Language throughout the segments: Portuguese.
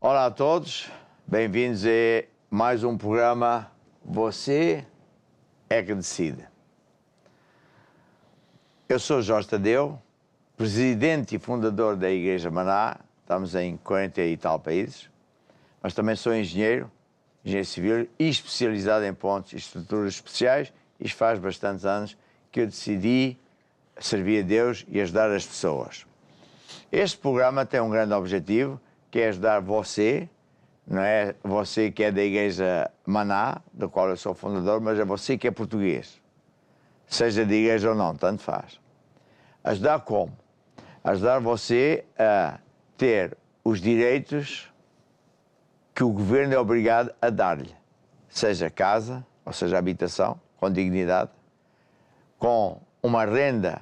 Olá a todos, bem-vindos a mais um programa Você é que Decide. Eu sou Jorge Tadeu, presidente e fundador da Igreja Maná, estamos em 40 e tal países, mas também sou engenheiro civil e especializado em pontes e estruturas especiais, e faz bastantes anos que eu decidi servir a Deus e ajudar as pessoas. Este programa tem um grande objetivo, que é ajudar você, não é você que é da Igreja Maná, da qual eu sou fundador, mas é você que é português. Seja de igreja ou não, tanto faz. Ajudar como? Ajudar você a ter os direitos que o governo é obrigado a dar-lhe. Seja casa, ou seja habitação, com dignidade, com uma renda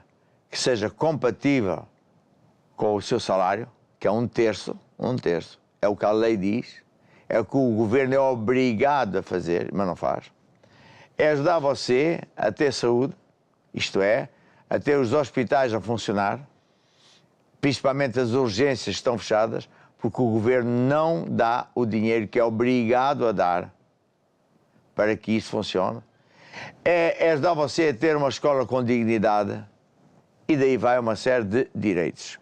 que seja compatível com o seu salário, que é um terço, é o que a lei diz, é o que o governo é obrigado a fazer, mas não faz. É ajudar você a ter saúde, isto é, a ter os hospitais a funcionar, principalmente as urgências estão fechadas, porque o governo não dá o dinheiro que é obrigado a dar para que isso funcione. É ajudar você a ter uma escola com dignidade, e daí vai uma série de direitos.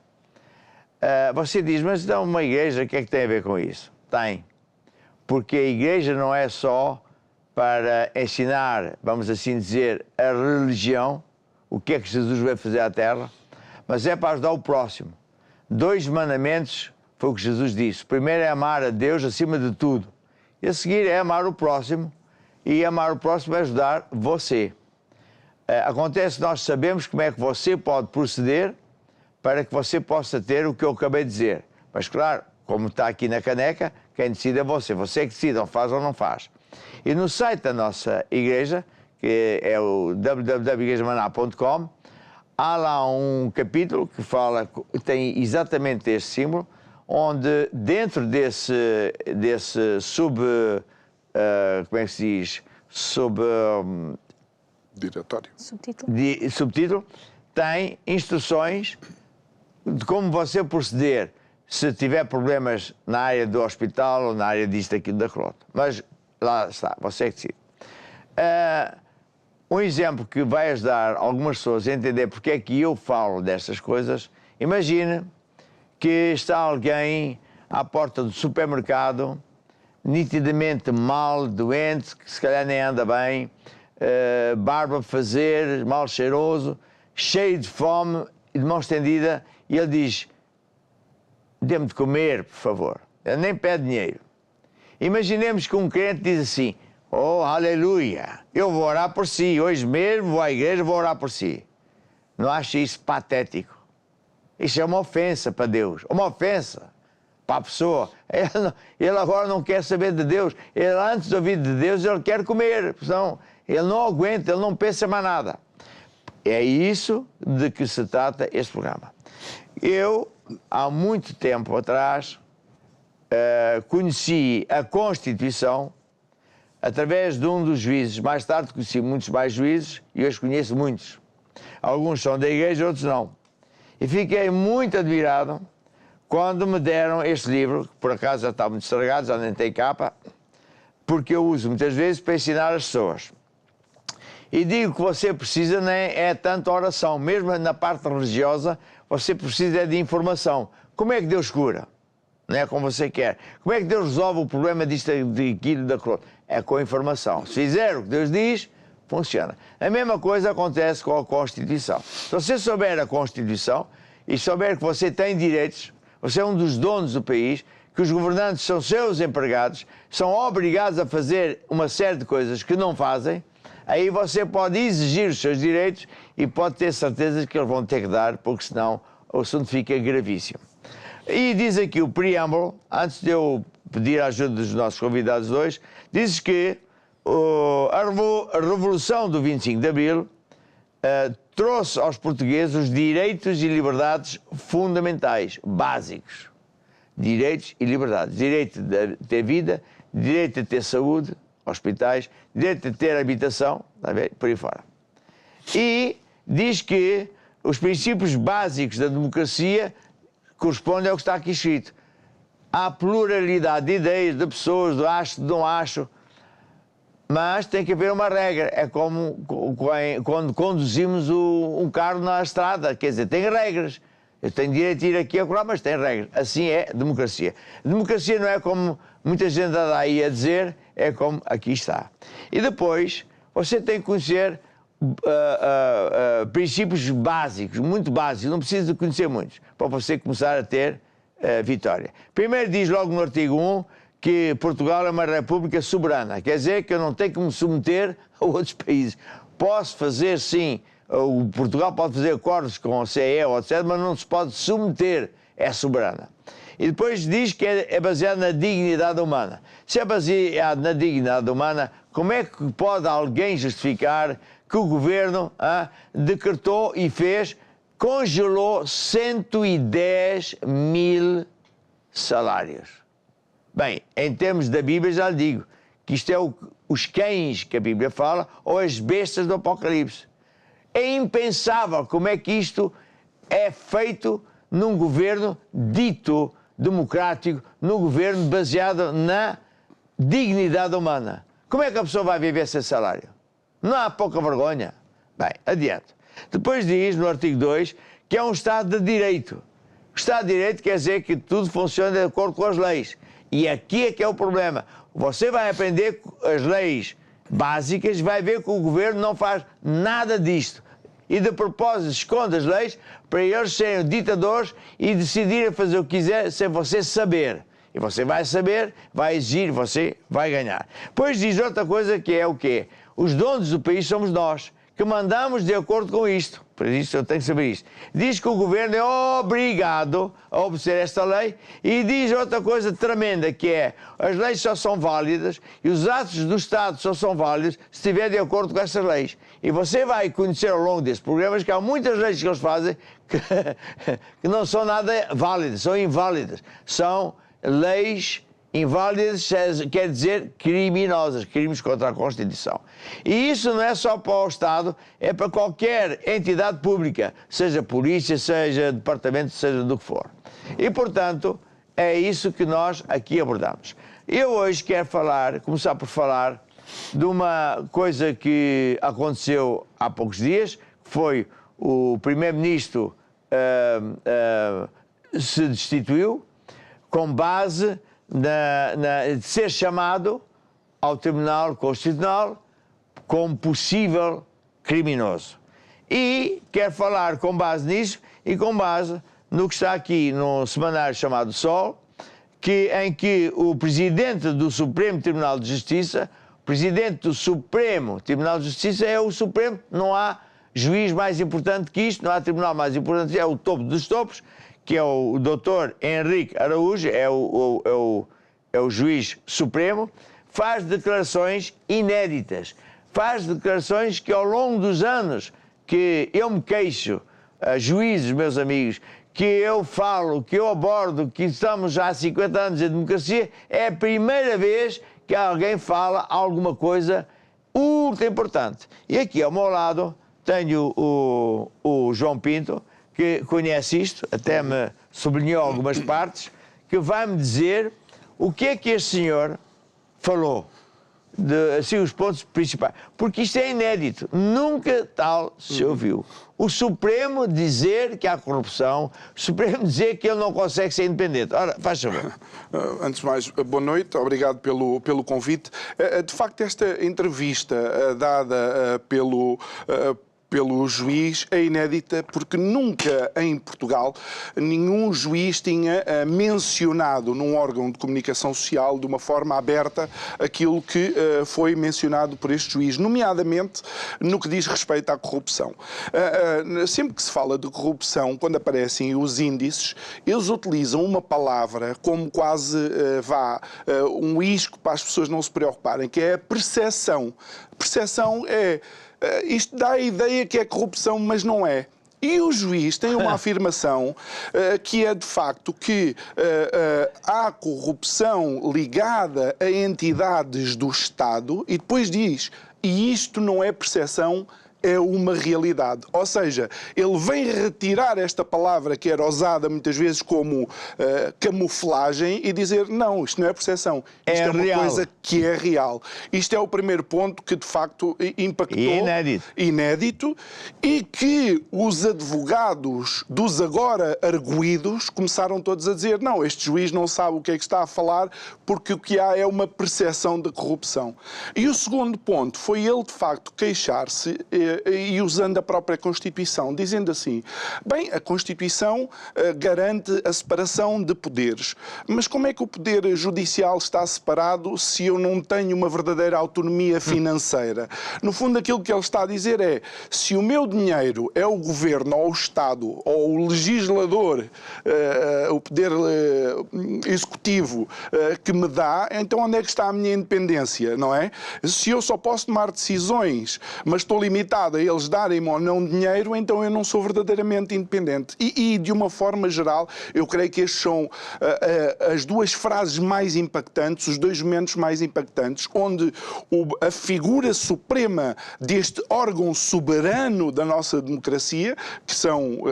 Você diz, mas então uma igreja, o que é que tem a ver com isso? Tem. Porque a igreja não é só para ensinar, vamos assim dizer, a religião, o que é que Jesus veio fazer à terra, mas é para ajudar o próximo. 2 mandamentos foi o que Jesus disse. O primeiro é amar a Deus acima de tudo. E a seguir é amar o próximo, e amar o próximo é ajudar você. Acontece que nós sabemos como é que você pode proceder para que você possa ter o que eu acabei de dizer. Mas claro, como está aqui na caneca, quem decide é você. Você é que decide, ou faz ou não faz. E no site da nossa igreja, que é o www.igrejamaná.com, há lá um capítulo que fala, tem exatamente este símbolo, onde dentro desse como é que se diz? Diretório. Subtítulo, tem instruções de como você proceder se tiver problemas na área do hospital ou na área disto, aquilo, daquilo outro. Mas lá está, você é que decide. Um exemplo que vai ajudar algumas pessoas a entender porque é que eu falo destas coisas. Imagine que está alguém à porta do supermercado, nitidamente mal, doente, que se calhar nem anda bem, barba a fazer, mal cheiroso, cheio de fome e de mão estendida, e ele diz, dê-me de comer, por favor. Ele nem pede dinheiro. Imaginemos que um crente diz assim, oh, aleluia, eu vou orar por si, hoje mesmo vou à igreja, vou orar por si. Não acha isso patético? Isso é uma ofensa para Deus, uma ofensa para a pessoa. Ele agora não quer saber de Deus. Ele, antes de ouvir de Deus, ele quer comer. Senão, ele não aguenta, ele não pensa mais nada. É isso de que se trata este programa. Eu, há muito tempo atrás, conheci a Constituição através de um dos juízes. Mais tarde conheci muitos mais juízes e hoje conheço muitos. Alguns são da igreja, outros não. E fiquei muito admirado quando me deram este livro, que por acaso já está muito estragado, já nem tem capa, porque eu uso muitas vezes para ensinar as pessoas. E digo que você precisa nem é tanto oração, mesmo na parte religiosa, você precisa de informação. Como é que Deus cura? Não é como você quer. Como é que Deus resolve o problema disto, daquilo, daquilo? É com informação. Se fizer o que Deus diz, funciona. A mesma coisa acontece com a Constituição. Se você souber a Constituição e souber que você tem direitos, você é um dos donos do país, que os governantes são seus empregados, são obrigados a fazer uma série de coisas que não fazem, aí você pode exigir os seus direitos e pode ter certeza que eles vão ter que dar, porque senão o assunto fica gravíssimo. E diz aqui o preâmbulo, antes de eu pedir a ajuda dos nossos convidados dois, diz que a Revolução do 25 de Abril trouxe aos portugueses os direitos e liberdades fundamentais, básicos. Direitos e liberdades. Direito de ter vida, direito a ter saúde, hospitais, direito a ter habitação, está a ver? Por aí fora. E diz que os princípios básicos da democracia correspondem ao que está aqui escrito. há pluralidade de ideias, de pessoas, de acho, de não acho, mas tem que haver uma regra. É como quando conduzimos um carro na estrada, quer dizer, tem regras. Eu tenho direito de ir aqui e acolá, mas tem regras. Assim é democracia. Democracia não é como muita gente anda aí a dizer, é como aqui está. E depois, você tem que conhecer princípios básicos, muito básicos, não precisa de conhecer muitos, para você começar a ter vitória. Primeiro diz logo no artigo 1 que Portugal é uma república soberana, quer dizer que eu não tenho que me submeter a outros países. Posso fazer, sim, o Portugal pode fazer acordos com a CE ou etc., mas não se pode submeter, é soberana. E depois diz que é baseado na dignidade humana. Se é baseado na dignidade humana, como é que pode alguém justificar que o governo decretou e fez, congelou 110 mil salários? Bem, em termos da Bíblia já lhe digo que isto é os cães que a Bíblia fala ou as bestas do Apocalipse. É impensável como é que isto é feito num governo dito democrático, num governo baseado na dignidade humana. Como é que a pessoa vai viver sem salário? Não há pouca vergonha? Bem, adiante. Depois diz, no artigo 2, que é um Estado de Direito. O Estado de Direito quer dizer que tudo funciona de acordo com as leis. E aqui é que é o problema. Você vai aprender as leis básicas, vai ver que o governo não faz nada disto. E de propósito esconde as leis para eles serem ditadores e decidirem fazer o que quiser sem você saber. E você vai saber, vai exigir, você vai ganhar. Depois diz outra coisa que é o quê? Os donos do país somos nós, que mandamos de acordo com isto. Por isso eu tenho que saber isto. Diz que o governo é obrigado a obedecer esta lei e diz outra coisa tremenda, que é as leis só são válidas e os atos do Estado só são válidos se estiver de acordo com essas leis. E você vai conhecer ao longo desses programas que há muitas leis que eles fazem que não são nada válidas, são inválidas. São leis inválidas, quer dizer criminosas, crimes contra a Constituição. E isso não é só para o Estado, é para qualquer entidade pública, seja polícia, seja departamento, seja do que for. E, portanto, é isso que nós aqui abordamos. Eu hoje quero começar por falar de uma coisa que aconteceu há poucos dias, que foi o primeiro-ministro se destituiu com base de ser chamado ao Tribunal Constitucional como possível criminoso. E quero falar com base nisso e com base no que está aqui no semanário chamado Sol, em que o Presidente do Supremo Tribunal de Justiça, o Presidente do Supremo Tribunal de Justiça é o Supremo, não há juiz mais importante que isto, não há tribunal mais importante, é o topo dos topos, que é o Dr. Henrique Araújo, é o juiz supremo, faz declarações inéditas, faz declarações que ao longo dos anos que eu me queixo, a juízes, meus amigos, que eu falo, que eu abordo, que estamos já há 50 anos em democracia, é a primeira vez que alguém fala alguma coisa ultra importante. E aqui ao meu lado tenho o João Pinto, que conhece isto, até me sublinhou algumas partes, que vai-me dizer o que é que este senhor falou, assim, os pontos principais. Porque isto é inédito, nunca tal se ouviu. O Supremo dizer que há corrupção, o Supremo dizer que ele não consegue ser independente. Ora, faz favor. Antes de mais, boa noite, obrigado pelo convite. De facto, esta entrevista dada pelo juiz é inédita porque nunca em Portugal nenhum juiz tinha mencionado num órgão de comunicação social de uma forma aberta aquilo que foi mencionado por este juiz, nomeadamente no que diz respeito à corrupção. Sempre que se fala de corrupção, quando aparecem os índices, eles utilizam uma palavra como quase um isco para as pessoas não se preocuparem, que é a percepção. Percepção é... isto dá a ideia que é corrupção, mas não é. E o juiz tem uma afirmação que é de facto que há corrupção ligada a entidades do Estado e depois diz, e isto não é percepção, é uma realidade. Ou seja, ele vem retirar esta palavra que era usada muitas vezes como camuflagem e dizer, não, isto não é percepção, isto é uma coisa que é real. Isto é o primeiro ponto que de facto impactou. E inédito, e que os advogados dos agora arguidos começaram todos a dizer, não, este juiz não sabe o que é que está a falar porque o que há é uma percepção de corrupção. E o segundo ponto foi ele, de facto, queixar-se e usando a própria Constituição, dizendo assim, bem, a Constituição garante a separação de poderes, mas como é que o poder judicial está separado se eu não tenho uma verdadeira autonomia financeira? No fundo, aquilo que ele está a dizer é, se o meu dinheiro é o governo ou o Estado ou o legislador, o poder executivo que me dá, então onde é que está a minha independência, não é? Se eu só posso tomar decisões, mas estou limitado a eles darem-me ou não dinheiro, então eu não sou verdadeiramente independente. E de uma forma geral, eu creio que estes são as duas frases mais impactantes, os dois momentos mais impactantes, onde a figura suprema deste órgão soberano da nossa democracia,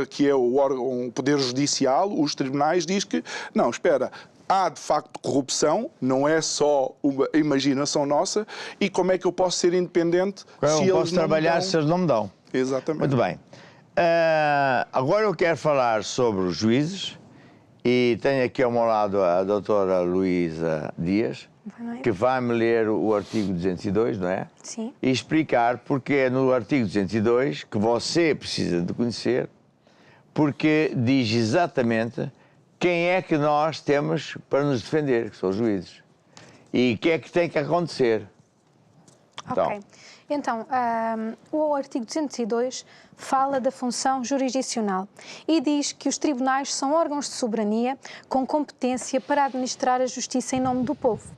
que é o órgão, o Poder Judicial, os tribunais, diz que, não, espera, há de facto corrupção, não é só uma imaginação nossa, e como é que eu posso ser independente se eles posso trabalhar se eles não me dão? Exatamente. Muito bem. Agora eu quero falar sobre os juízes e tenho aqui ao meu lado a doutora Luísa Dias, que vai-me ler o artigo 202, não é? Sim. E explicar porque é no artigo 202 que você precisa de conhecer, porque diz exatamente quem é que nós temos para nos defender, que são os juízes. E o que é que tem que acontecer. Ok. Então, o artigo 202 fala da função jurisdicional e diz que os tribunais são órgãos de soberania com competência para administrar a justiça em nome do povo,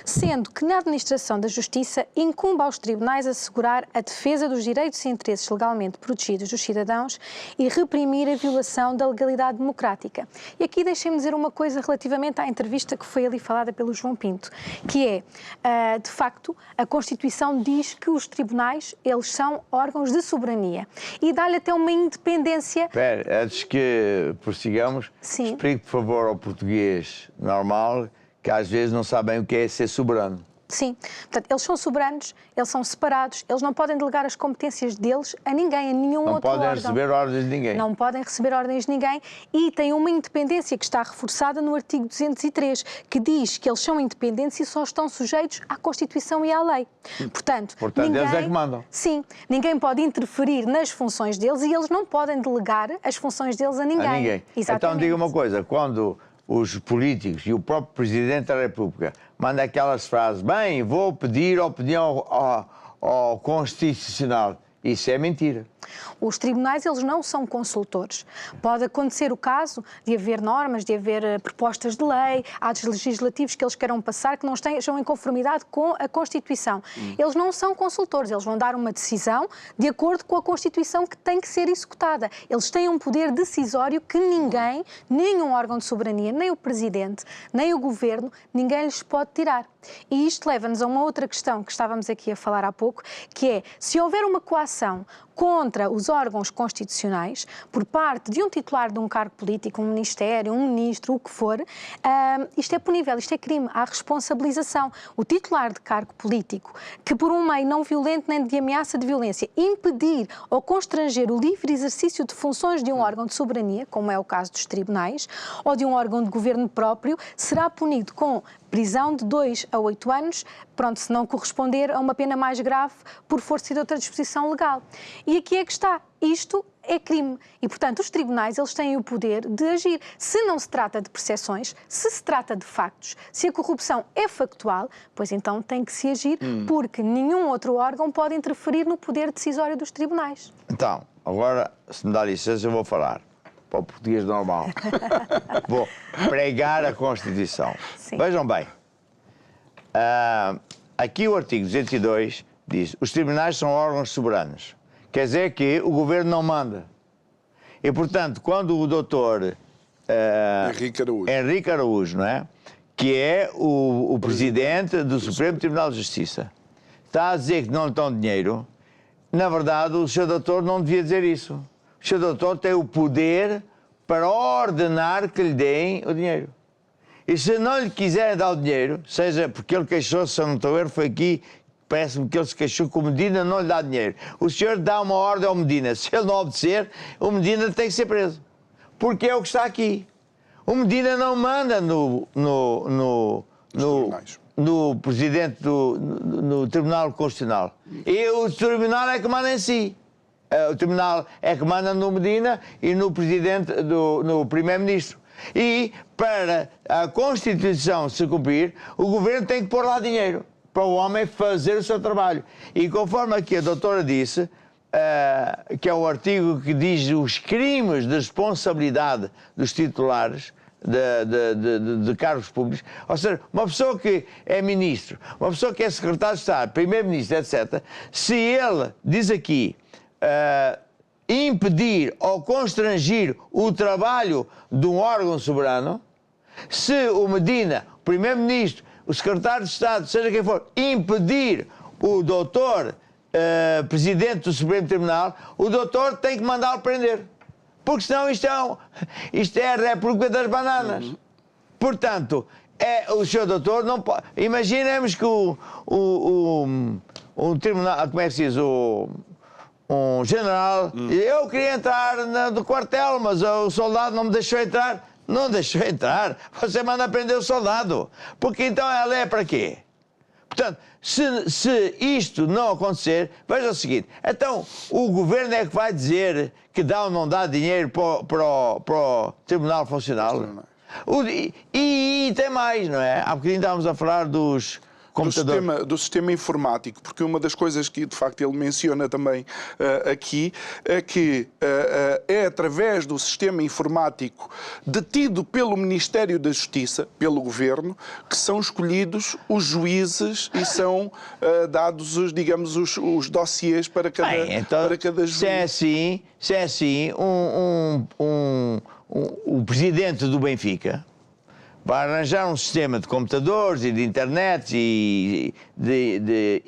sendo que na administração da justiça incumbe aos tribunais assegurar a defesa dos direitos e interesses legalmente protegidos dos cidadãos e reprimir a violação da legalidade democrática. E aqui deixem-me dizer uma coisa relativamente à entrevista que foi ali falada pelo João Pinto, que é, de facto, a Constituição diz que os tribunais, eles são órgãos de soberania e dá-lhe até uma independência... Espera, antes que prossigamos, Sim. Explique, por favor, ao português normal, que às vezes não sabem o que é ser soberano. Sim. Portanto, eles são soberanos, eles são separados, eles não podem delegar as competências deles a ninguém, a nenhum outro órgão. Não podem receber ordens de ninguém. Não podem receber ordens de ninguém e têm uma independência que está reforçada no artigo 203, que diz que eles são independentes e só estão sujeitos à Constituição e à lei. Portanto ninguém, eles é que mandam. Sim. Ninguém pode interferir nas funções deles e eles não podem delegar as funções deles a ninguém. A ninguém. Exatamente. Então diga uma coisa, quando os políticos e o próprio Presidente da República mandam aquelas frases, bem, vou pedir opinião ao Constitucional, isso é mentira. Os tribunais, eles não são consultores. Pode acontecer o caso de haver normas, de haver propostas de lei, atos legislativos que eles queiram passar que não estejam em conformidade com a Constituição. Eles não são consultores, eles vão dar uma decisão de acordo com a Constituição que tem que ser executada. Eles têm um poder decisório que ninguém, nenhum órgão de soberania, nem o Presidente, nem o Governo, ninguém lhes pode tirar. E isto leva-nos a uma outra questão que estávamos aqui a falar há pouco, que é, se houver uma coação contra os órgãos constitucionais, por parte de um titular de um cargo político, um ministério, um ministro, o que for, isto é punível, isto é crime, há responsabilização. O titular de cargo político, que por um meio não violento nem de ameaça de violência, impedir ou constranger o livre exercício de funções de um órgão de soberania, como é o caso dos tribunais, ou de um órgão de governo próprio, será punido com prisão de 2 a 8 anos, pronto, se não corresponder a uma pena mais grave por força de outra disposição legal. E aqui é que está. Isto é crime. E, portanto, os tribunais, eles têm o poder de agir. Se não se trata de percepções, se se trata de factos, se a corrupção é factual, pois então tem que se agir, porque nenhum outro órgão pode interferir no poder decisório dos tribunais. Então, agora, se me dá licença, eu vou falar para o português normal. Vou pregar a Constituição. Sim. Vejam bem, aqui o artigo 202 diz os tribunais são órgãos soberanos. Quer dizer que o governo não manda. E, portanto, quando o doutor Henrique Araújo, não é? Que é o presidente do Supremo Tribunal de Justiça, está a dizer que não lhe dão dinheiro, na verdade, o Sr. Doutor não devia dizer isso. O Sr. Doutor tem o poder para ordenar que lhe deem o dinheiro. E se não lhe quiserem dar o dinheiro, seja porque ele queixou-se, se eu não estou a ver, foi aqui, parece-me que ele se queixou que o Medina não lhe dá dinheiro. O senhor dá uma ordem ao Medina. Se ele não obedecer, o Medina tem que ser preso. Porque é o que está aqui. O Medina não manda no presidente no Tribunal Constitucional. E o Tribunal é que manda em si. O Tribunal é que manda no Medina e no presidente, no Primeiro-Ministro. E para a Constituição se cumprir, o Governo tem que pôr lá dinheiro para o homem fazer o seu trabalho. E conforme aqui a doutora disse, que é o artigo que diz os crimes de responsabilidade dos titulares de cargos públicos, ou seja, uma pessoa que é ministro, uma pessoa que é secretário de Estado, primeiro-ministro, etc., se ele, diz aqui, impedir ou constrangir o trabalho de um órgão soberano, se o Medina, o primeiro-ministro, o secretário de Estado, seja quem for, impedir o doutor presidente do Supremo Tribunal, o doutor tem que mandá-lo prender. Porque senão isto é a República das Bananas. Portanto, o senhor doutor não pode... Imaginemos que o tribunal, como é que se diz, um general, eu queria entrar no quartel, mas o soldado não me deixou entrar. Não deixou entrar. Você manda prender o soldado. Porque então ela é para quê? Portanto, se isto não acontecer, veja o seguinte, então o Governo é que vai dizer que dá ou não dá dinheiro para o Tribunal Funcional? E tem mais, não é? Há bocadinho estávamos a falar dos... Do sistema informático, porque uma das coisas que de facto ele menciona também aqui é que é através do sistema informático detido pelo Ministério da Justiça, pelo Governo, que são escolhidos os juízes e são dados, digamos, os dossiês para cada, para cada juiz. Se é assim, o presidente do Benfica vai arranjar um sistema de computadores e de internet e de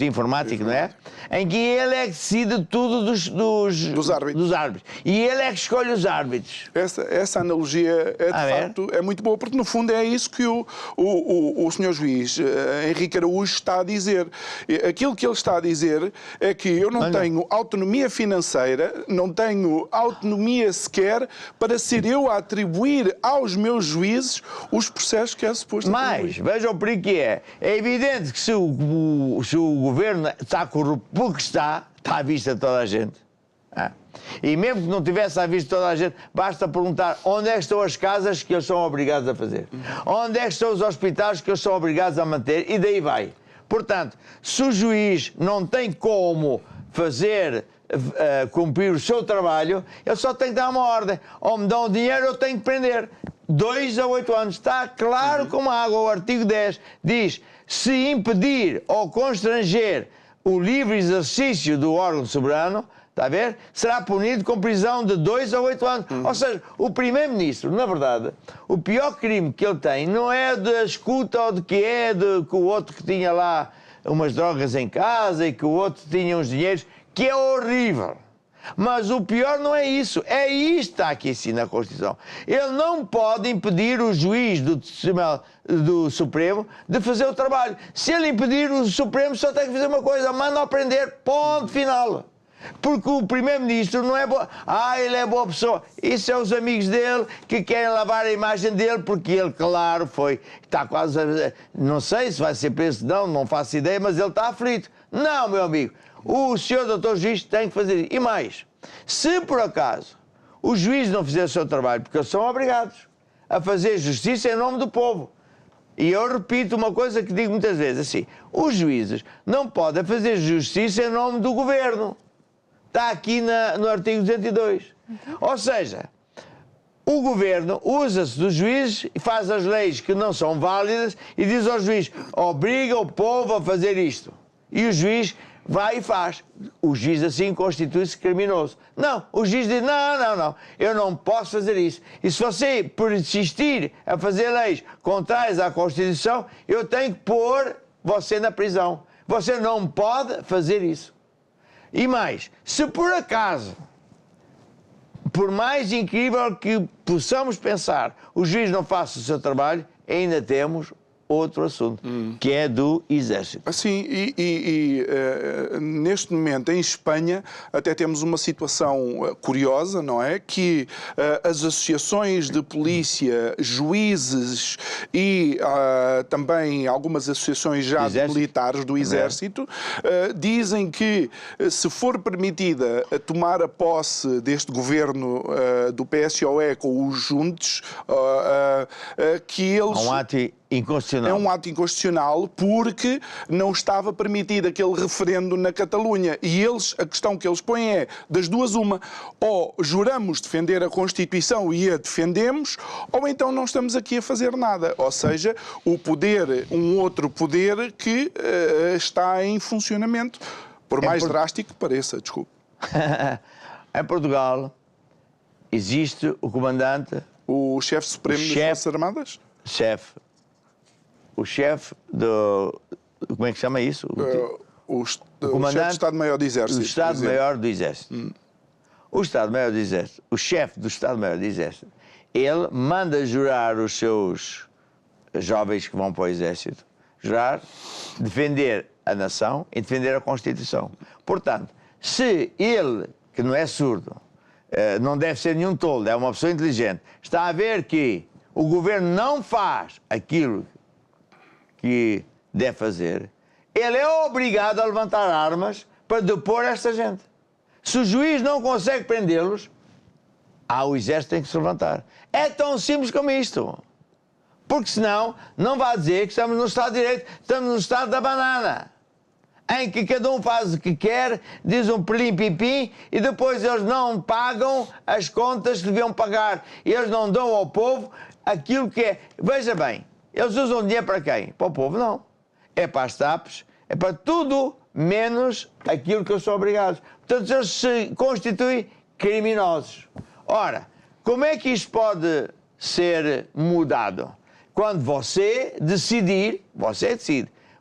informática, não é? Em que ele é que decide tudo dos árbitros. E ele é que escolhe os árbitros. Essa analogia de facto é muito boa, porque no fundo é isso que o senhor juiz Henrique Araújo está a dizer. Aquilo que ele está a dizer é que eu não tenho autonomia financeira, não tenho autonomia sequer para ser eu a atribuir aos meus juízes os processos que é suposto atribuir. Mas, veja o perigo que é. É evidente que se o Governo está corrupto, porque está à vista de toda a gente. E mesmo que não tivesse à vista de toda a gente, basta perguntar onde é que estão as casas que eles são obrigados a fazer. Onde é que estão os hospitais que eles são obrigados a manter, e daí vai. Portanto, se o juiz não tem como fazer cumprir o seu trabalho, ele só tem que dar uma ordem. Ou me dão o dinheiro, eu tenho que prender. 2 a 8 anos. Está claro como água. O artigo 10 diz: se impedir ou constranger o livre exercício do órgão soberano, está a ver? Será punido com prisão de 2 a 8 anos. Ou seja, o primeiro-ministro, na verdade, o pior crime que ele tem não é da escuta ou de que o outro que tinha lá umas drogas em casa e que o outro tinha uns dinheiros, que é horrível. Mas o pior não é isso, é isto que está aqui assim na Constituição. Ele não pode impedir o juiz do Supremo de fazer o trabalho. Se ele impedir, o Supremo só tem que fazer uma coisa: manda-o prender, ponto final. Porque o primeiro-ministro não é bom. Ele é boa pessoa. Isso é os amigos dele que querem lavar a imagem dele, porque ele, claro, está quase a... Não sei se vai ser preso, não faço ideia, mas ele está aflito. Não, meu amigo. O senhor doutor juiz tem que fazer isso. E mais, se por acaso os juízes não fizerem o seu trabalho, porque eles são obrigados a fazer justiça em nome do povo. E eu repito uma coisa que digo muitas vezes, assim: os juízes não podem fazer justiça em nome do governo. Está aqui no artigo 202. Ou seja, o governo usa-se dos juízes e faz as leis que não são válidas e diz aos juízes: obriga o povo a fazer isto. E o juiz vai e faz. O juiz assim constitui-se criminoso. Não, o juiz diz: não, eu não posso fazer isso. E se você persistir a fazer leis contrárias à Constituição, eu tenho que pôr você na prisão. Você não pode fazer isso. E mais, se por acaso, por mais incrível que possamos pensar, o juiz não faça o seu trabalho, ainda temos outro assunto, que é do Exército. Assim, neste momento em Espanha até temos uma situação curiosa, não é? Que as associações de polícia, juízes e também algumas associações já de militares do Exército dizem que se for permitida tomar a posse deste governo do PSOE com os Juntos, que eles... Um ato inconstitucional. É um ato inconstitucional porque não estava permitido aquele referendo na Catalunha. E eles, a questão que eles põem é, das duas uma, ou juramos defender a Constituição e a defendemos, ou então não estamos aqui a fazer nada. Ou seja, o poder, um outro poder que está em funcionamento. Por mais drástico que pareça, desculpe. Em Portugal existe o comandante... O chefe supremo das Forças Armadas? O chefe do... Como é que chama isso? O chefe de Estado-Maior do Exército. O Estado-Maior do Exército. O Estado-Maior do Exército, o chefe do Estado-Maior do Exército, ele manda jurar os seus jovens que vão para o Exército, jurar, defender a nação e defender a Constituição. Portanto, se ele, que não é surdo, não deve ser nenhum tolo, é uma pessoa inteligente, está a ver que o governo não faz aquilo que deve fazer, ele é obrigado a levantar armas para depor esta gente. Se o juiz não consegue prendê-los, o exército tem que se levantar. É tão simples como isto. Porque senão, não vai dizer que estamos no Estado de Direito, estamos no Estado da banana, em que cada um faz o que quer, diz um pelim-pim-pim, e depois eles não pagam as contas que deviam pagar. Eles não dão ao povo aquilo que é. Veja bem, eles usam dinheiro para quem? Para o povo, não. É para as TAPs, é para tudo menos aquilo que eles são obrigados. Portanto, eles se constituem criminosos. Ora, como é que isto pode ser mudado? Quando você decide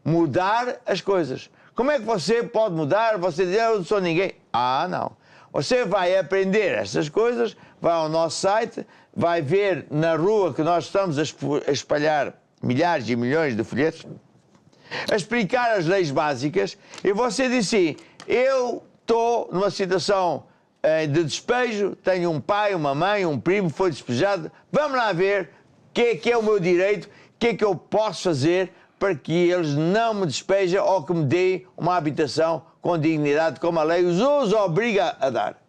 mudar as coisas. Como é que você pode mudar? Você diz, eu não sou ninguém. Não. Você vai aprender essas coisas, vai ao nosso site, vai ver na rua que nós estamos a espalhar milhares e milhões de folhetos, a explicar as leis básicas, e você diz assim, eu estou numa situação de despejo, tenho um pai, uma mãe, um primo, foi despejado, vamos lá ver o que é o meu direito, o que é que eu posso fazer para que eles não me despejem ou que me deem uma habitação com dignidade, como a lei os obriga a dar.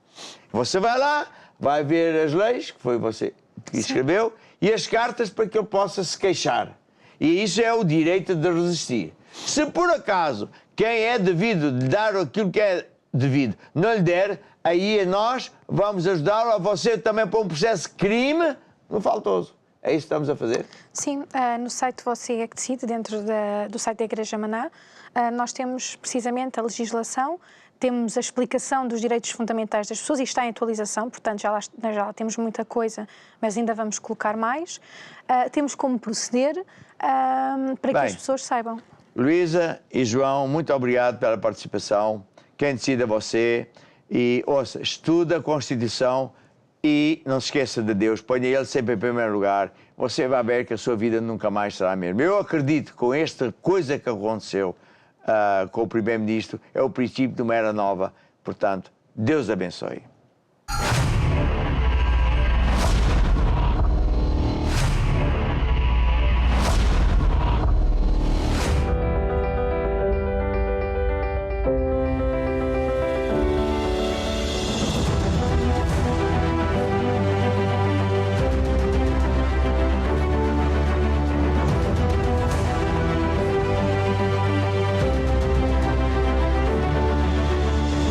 Você vai lá, vai ver as leis, que foi você que escreveu, e as cartas para que ele possa se queixar. E isso é o direito de resistir. Se por acaso quem é devido de dar aquilo que é devido não lhe der, aí nós vamos ajudá-lo a você também para um processo de crime no faltoso. É isso que estamos a fazer? Sim, no site Você é que Decide, dentro do site da Igreja Maná, nós temos precisamente a legislação, temos a explicação dos direitos fundamentais das pessoas e está em atualização, portanto já lá temos muita coisa, mas ainda vamos colocar mais. Temos como proceder para que as pessoas saibam. Luísa e João, muito obrigado pela participação. Quem decide é você. E, ouça, estuda a Constituição e não se esqueça de Deus. Ponha Ele sempre em primeiro lugar. Você vai ver que a sua vida nunca mais será a mesma. Eu acredito que com esta coisa que aconteceu com o Primeiro-Ministro, é o princípio de uma era nova. Portanto, Deus abençoe.